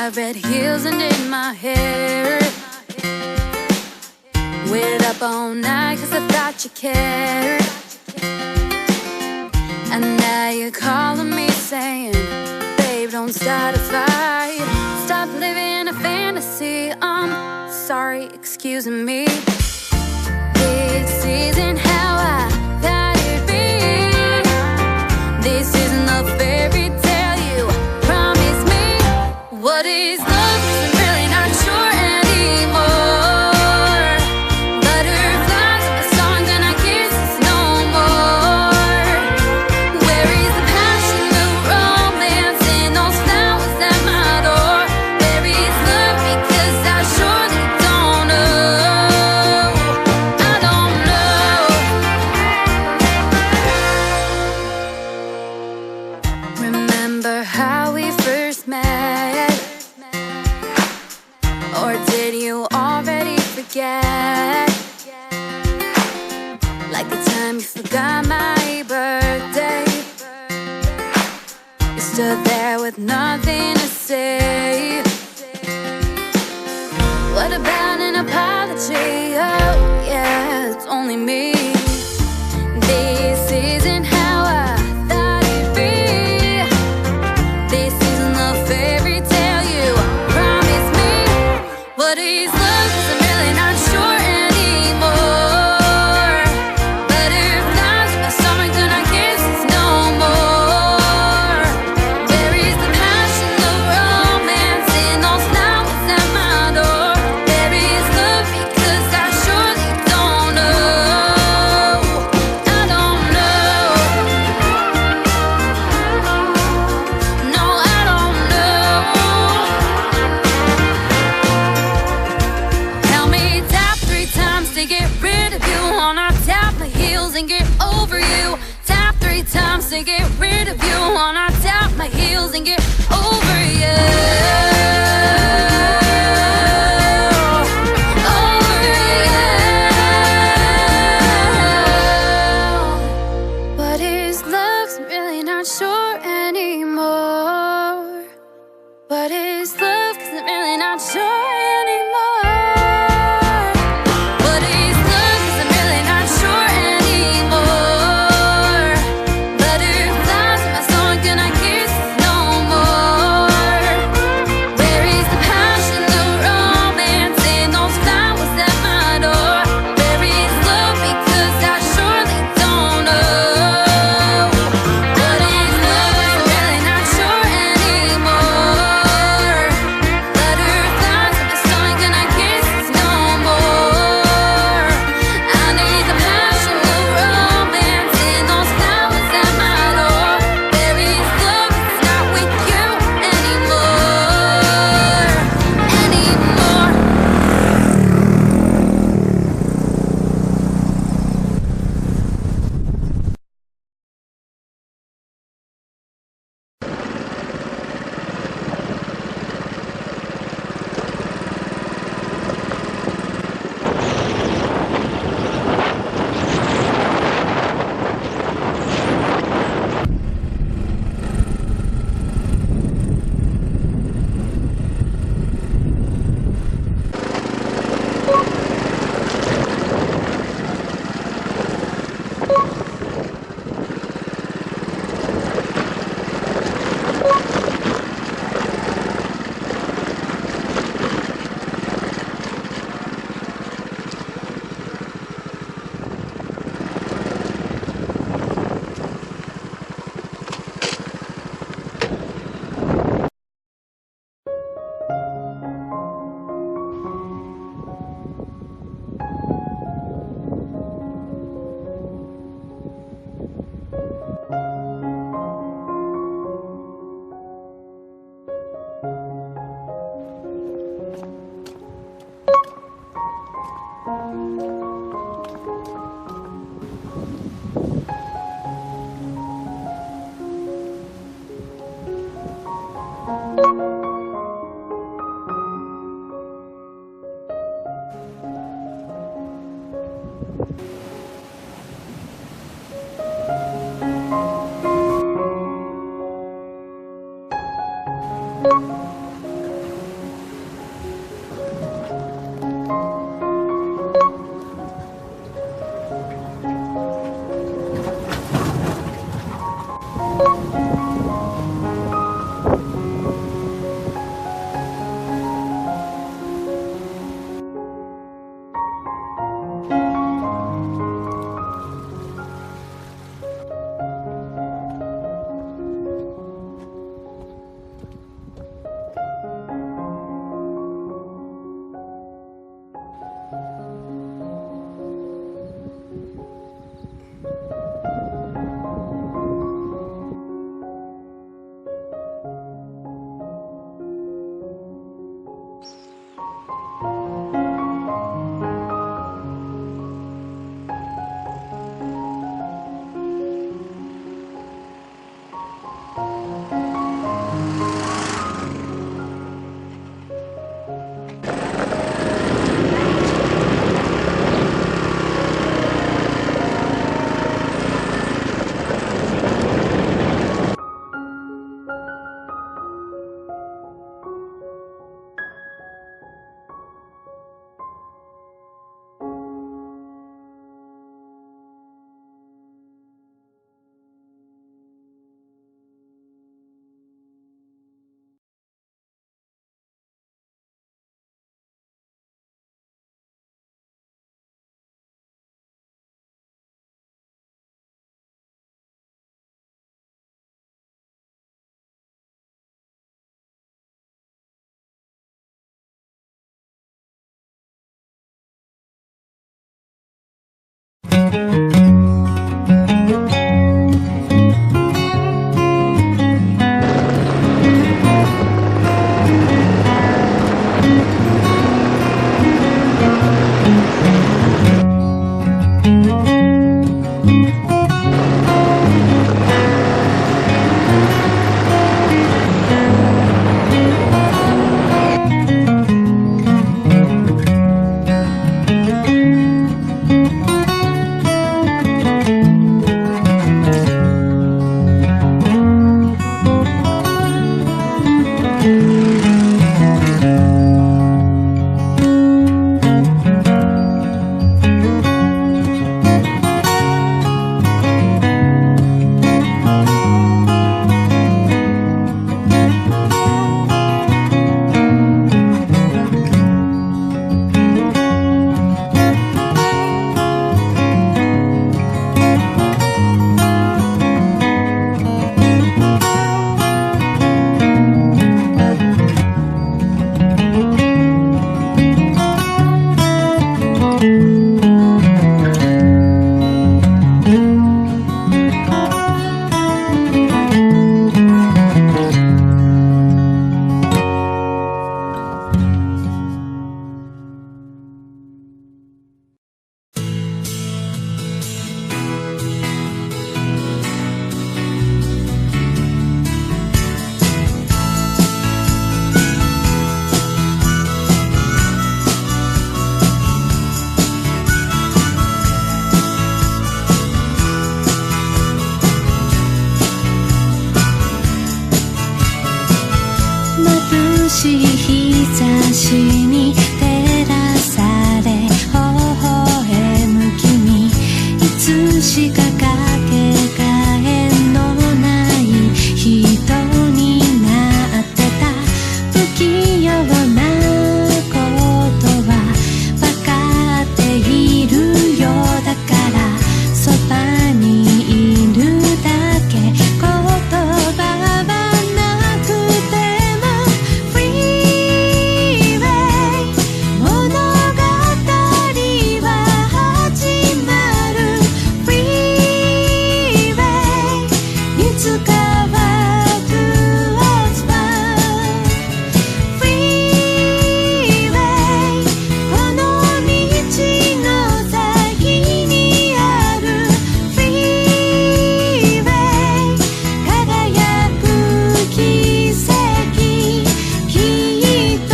got red heels and in my hair. Waited up all night cause I thought you cared. And now you're calling me saying, babe, don't start a fight. Stop living a fantasy. I'm sorry, excuse me. This isn't how I thought it'd be. This isn't the fairy tale you promised me. What is love? 'Cause I'm really not sure anymore. Butterflies of a song and I guess it's no more. Where is the passion, the romance, and those flowers at my door? Where is love? Because I surely don't know. I don't know. Remember how we first met? Or did you already forget? Like the time you forgot my birthday. You stood there with nothing to say. What about an apology? Oh yeah, it's only me. This isn't how I thought it'd be. This isn't the fairy tale you promised me. What is love? 'Cause I'm really not sure anymore. Butterflies in my stomach and I guess it's no more. Where is the passion, the romance, and those flowers at my door? Where is love? Because I surely don't know. I don't know. No, I don't know. Tell me tap 3 times to get rid of you. Wanna tap my heels and get over you. Tap 3 times to get rid of you. Wanna tap my heels and get over you. Over you. What is love? 'Cause I'm really not sure anymore. What is love? 'Cause I'm really not sure anymore. What is love? 'Cause I'm really not sure anymore. Butterflies in my stomach and I guess it's no more. Where is the passion, the romance, and those flowers at my door? Where is love? Because I surely don't know. What is love? I'm really not sure anymore. Butterflies in my stomach and I guess it's no more. I need the passion, the romance, and those flowers at my door. Where is love? It's not with you anymore. Anymore. 差しに照らされ微笑む君、いつしかかけがえのない人になってた。不器用なことは分かっているよ。だからそばにいるだけ、言葉はなくてもフリーウェイ、物語は始まる。フリーウェイ、いつかは towards one。 フリーウェイ、この道の先にある。フリーウェイ、輝く奇跡、きっと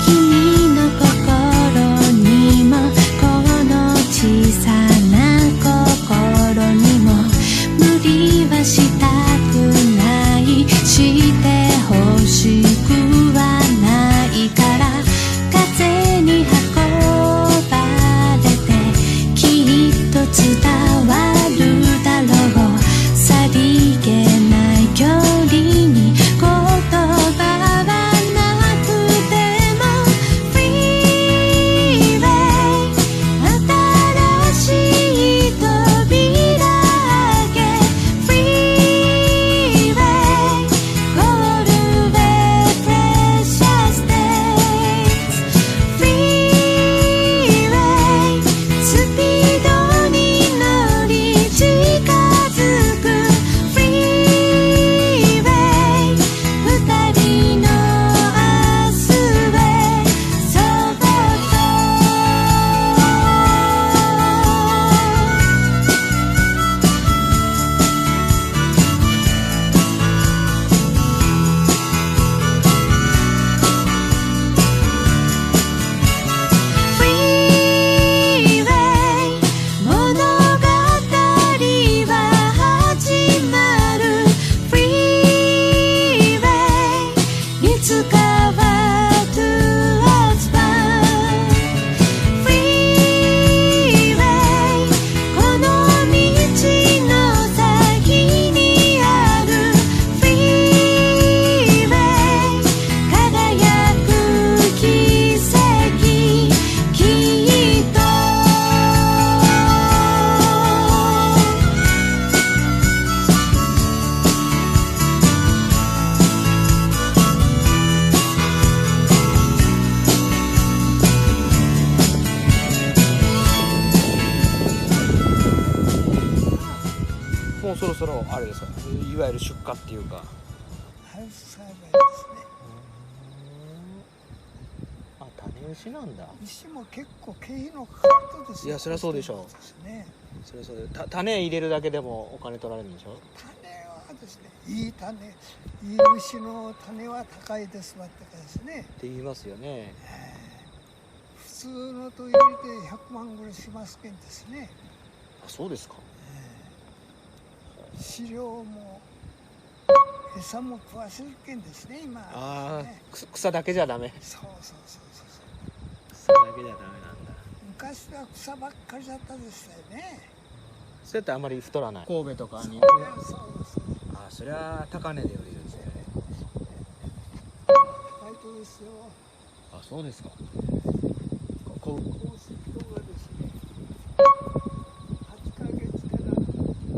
君の心にもこの小さな心にも無理はしたくない、してほしくはないから、風に運ばれてきっと伝わるだろう。さりげない距離に言葉はなくてもフリーウェイ、新しい扉開け。フリーウェイ、ゴールウェイ、プレシャスデイズ。フリーウェイ、スピードに乗り近づく。フリーウェイ、二人の明日へそっと。フリーウェイ、物語は始まる。フリーウェイ、いつかは towards one。 フリーウェイ、この道の先にある。フリーウェイ、輝く奇跡、きっともうそろそろあれですか、いわゆる出荷っていうか。ハウス栽培ですね。あ、種牛なんだ。牛も結構経費のかかるとですよ。いやそりゃそうでしょうですね。それそれ種入れるだけでもお金取られるんでしょ。種はですね、いい牛の種は高いですわってかですね。って言いますよね。普通のと入れて100万ぐらいしますけんですね。あ、そうですか。飼料も餌も食わせるけんですね、今。ああ、ね、草だけじゃダメ。そうそうそう草だけじゃダメなんだ。昔は草ばっかりだったですよね。そうやってあまり太らない。神戸とかに。そうです。あ、そりゃ高値で売れるんですよね。高いとですよ。あ、そうですか。高速度がですね、8ヶ月から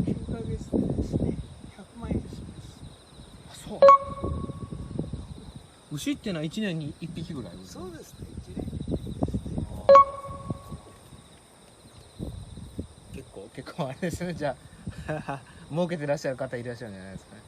9ヶ月でですね、100万円します。あ、そう。牛ってのは1年に1匹ぐらい。そうですね、1年。結構あれですね。じゃあ儲けてらっしゃる方いらっしゃるんじゃないですかね。